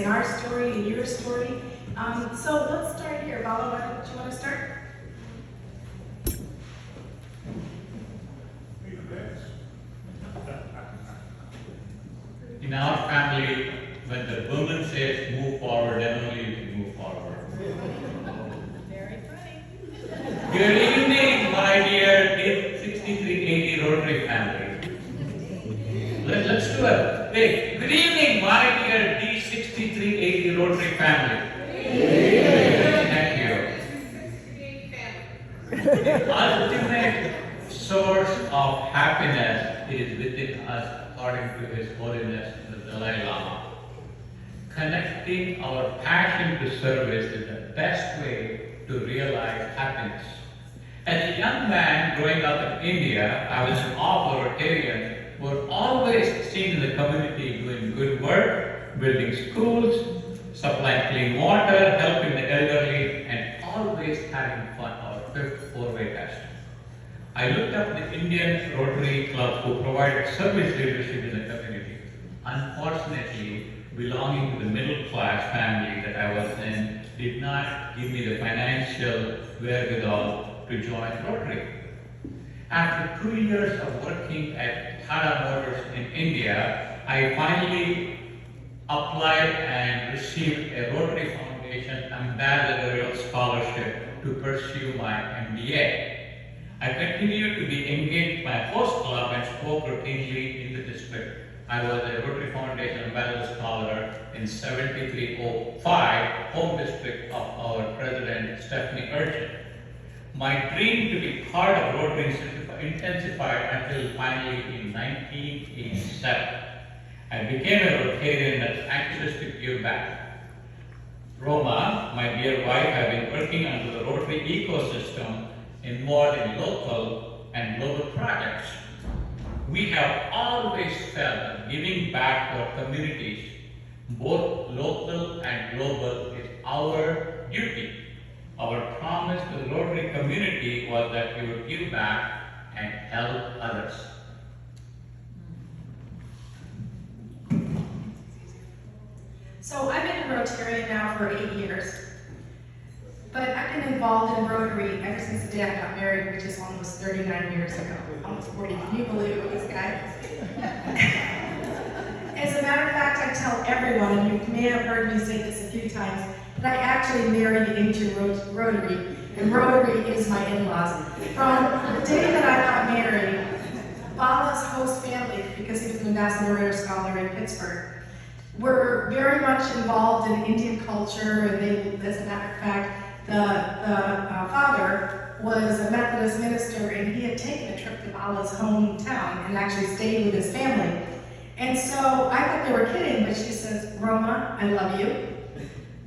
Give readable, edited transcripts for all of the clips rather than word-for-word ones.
and our story and your story. So let's start here. Gala, do you want to start? In our family, when the woman says move forward, then only you can move forward. Very funny. Good evening, my dear D6380 Rotary family. Let's do a big good evening, my dear D6380 Rotary family. Thank you. Ultimate source of happiness is within us, according to His Holiness the Dalai Lama. Connecting our passion to service is the best way to realize happiness. As a young man growing up in India, I was an Rotarian who were always seen in the community doing good work, building schools, supplying clean water, helping the elderly, and always having fun, our fifth four-way test. I looked up the Indian Rotary Club who provided service leadership in the community. Unfortunately, belonging to the middle class family that I was in did not give me the financial wherewithal to join Rotary. After 2 years of working at Tata Motors in India, I finally applied and received a Rotary Foundation ambassadorial scholarship to pursue my MBA. I continued to be engaged in my host club and spoke routinely in the district. I was a Rotary Foundation Ambassador Scholar in 7305, home district of our President Stephanie Urchin. My dream to be part of Rotary intensified until finally in 1987. I became a Rotarian that's anxious to give back. Roma, my dear wife, have been working under the Rotary ecosystem involved in local and global projects. We have always felt that giving back to our communities, both local and global, is our duty. Our promise to the Rotary community was that we would give back and help others. So I've been a Rotarian now for 8 years, but I've been involved in Rotary ever since the day I got married, which is almost 39 years ago, almost 40. Can you believe it, this guy? As a matter of fact, I tell everyone, and you may have heard me say this a few times, that I actually married into Rotary, and Rotary is my in-laws. From the day that I got married, Bala's host family, because he was an ambassadorial scholar in Pittsburgh, were very much involved in Indian culture, and they, as a matter of fact, the father was a Methodist minister, and he had taken a trip to Bala's hometown and actually stayed with his family. And so I thought they were kidding, but she says, Roma, I love you,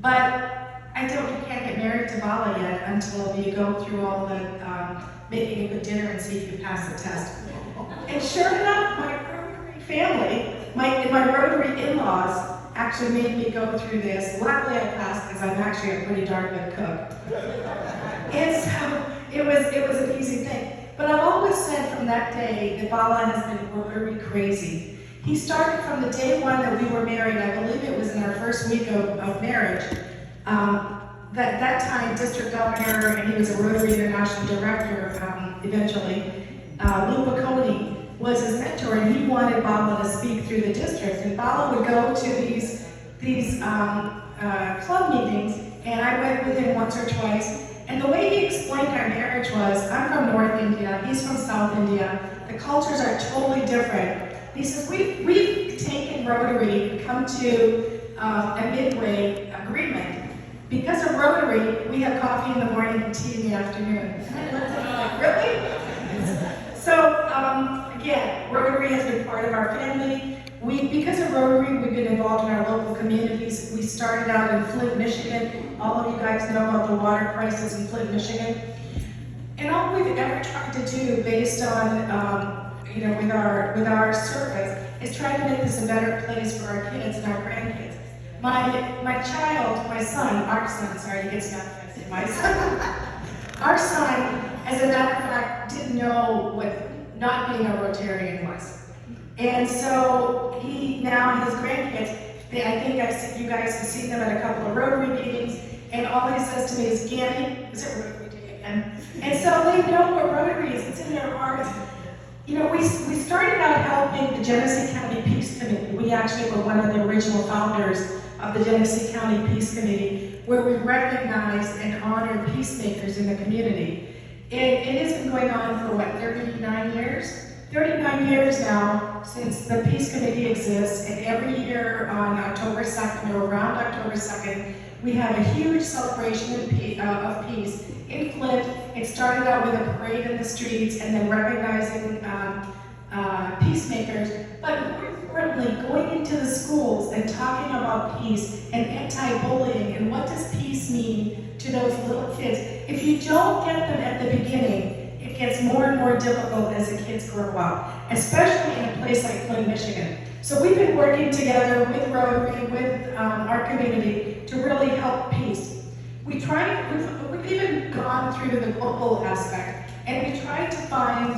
but you can't get married to Bala yet until you go through all the making a good dinner and see if you pass the test. And sure enough, my Rotary family, my Rotary in-laws actually made me go through this. Luckily I passed because I'm actually a pretty darn good cook. And so it was an easy thing. But I've always said from that day that Bala has been Rotary crazy. He started from the day one that we were married. I believe it was in our first week of marriage. That time district governor, and he was a Rotary International director eventually, Lou Bocconi was his mentor, and he wanted Bala to speak through the district. And Bala would go to these club meetings, and I went with him once or twice. And the way he explained our marriage was, I'm from North India, he's from South India. The cultures are totally different. He says, we've taken Rotary, come to a midway agreement. Because of Rotary, we have coffee in the morning and tea in the afternoon. And I looked at him like, really? So, again, Rotary has been part of our family. Because of Rotary, we've been involved in our local communities. We started out in Flint, Michigan. All of you guys know about the water crisis in Flint, Michigan. And all we've ever tried to do, based on, with our service, is try to make this a better place for our kids and our grandkids. My child, my son, our son, sorry to get snapback, my son, our son, as a matter of fact, didn't know what not being a Rotarian was. And so he now, his grandkids, I think you guys have seen them at a couple of Rotary meetings, and all he says to me is, Gammy, is it Rotary Day again? And so they know what Rotary is, it's in their hearts. You know, we started out helping the Genesee County Peace Committee. We actually were one of the original founders of the Genesee County Peace Committee, where we recognize and honor peacemakers in the community. It has been going on for, what, 39 years? 39 years now since the Peace Committee exists, and every year on October 2nd, or around October 2nd, we have a huge celebration of peace in Flint. It started out with a parade in the streets and then recognizing peacemakers, but more importantly, going into the schools and talking about peace and anti-bullying and what does peace mean to those little kids. If you don't get them at the beginning, it gets more and more difficult as the kids grow up, especially in a place like Flint, Michigan. So we've been working together with Rotary, with our community to really help peace. We've even gone through the global aspect, and we tried to find,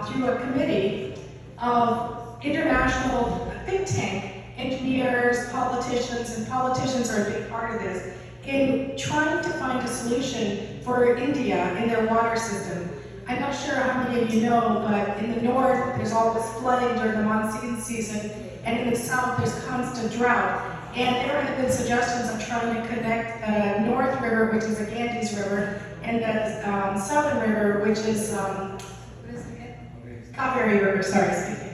through a committee of international think tank, engineers, politicians, and politicians are a big part of this, in trying to find a solution for India in their water system. I'm not sure how many of you know, but in the north, there's always flooding during the monsoon season, and in the south, there's constant drought. And there have been suggestions of trying to connect the North River, which is the Ganges River, and the Southern River, which is, what is it again? Kaveri River, sorry, excuse me.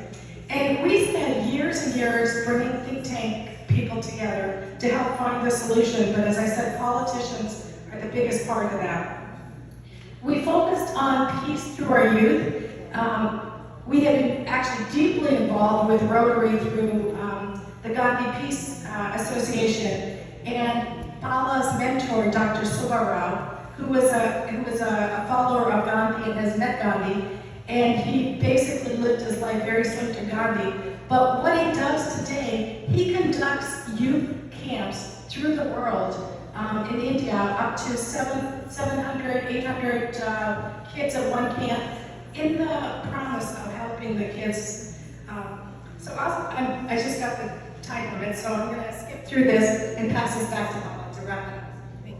And we spent years and years bringing think tank people together to help find the solution, but as I said, politicians are the biggest part of that. We focused on peace through our youth. We have been actually deeply involved with Rotary through the Gandhi Peace Association, and Bala's mentor, Dr. Subbarao, who was a follower of Gandhi and has met Gandhi, and he basically lived his life very similar to Gandhi. But what he does today, he conducts youth camps through the world in India, up to 700, 800 kids at one camp, in the promise of helping the kids. So I just got the time limit, so I'm going to skip through this and pass this back to Paula to wrap it up. Thank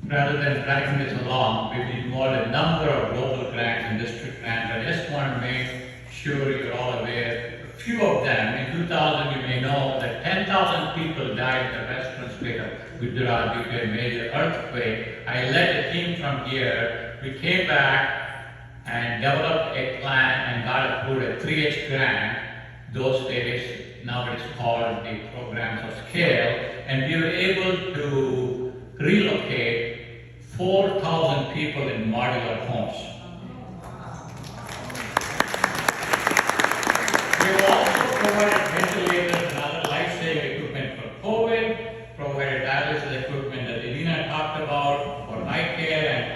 you. Rather than dragging this along, we've been involved in a number of local grants and district grants. I just want to make sure you're all aware. A few of them, in 2000, you may know that 10,000 people died in the Western state of Gujarat due to a major earthquake. I led a team from here. We came back and developed a plan and got approved a 3H grant. Those days, now it's called the Programs of Scale, and we were able to relocate 4,000 people in modular homes. We also provided ventilators and other life-saving equipment for COVID, provided dialysis equipment that Elena talked about for eye care, and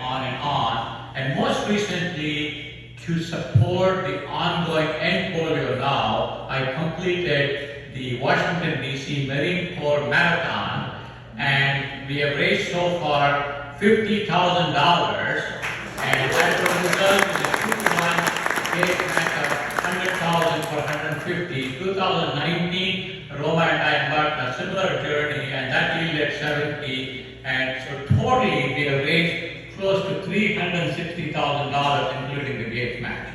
on. And most recently, to support the ongoing End Polio Now, I completed the Washington, D.C. Marine Corps Marathon, and we have raised so far $50,000, and that will result in a 2-to-1 gate match of $100,000 for 150. 2019, Roma and I embarked on a similar journey, and that yielded 70. And so totally, we have raised close to $360,000, including the gate match.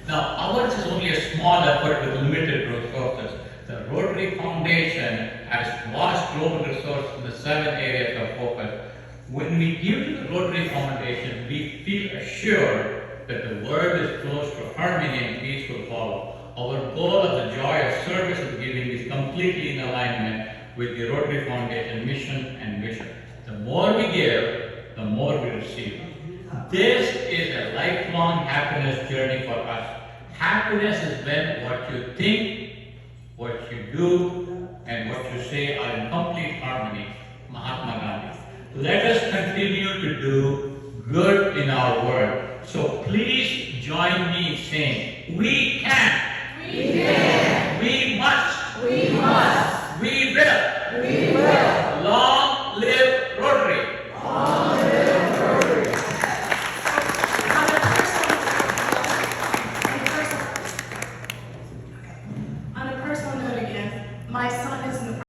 Now, ours is only a small effort with limited resources. The Rotary Foundation has vast global resources in the 7 areas of focus. When we give to the Rotary Foundation, we feel assured that the world is close to harmony and peace will follow. Our goal of the joy of service and giving is completely in alignment with the Rotary Foundation mission and vision. The more we give, the more we receive. This is a lifelong happiness journey for us. Happiness is when what you think, what you do, and what you say are in complete harmony. Mahatma Gandhi. Let us continue to do good in our world. So please join me in saying, we can. We can. We must. We must. We will. We will. Long live Rotary. Long live Rotary. My son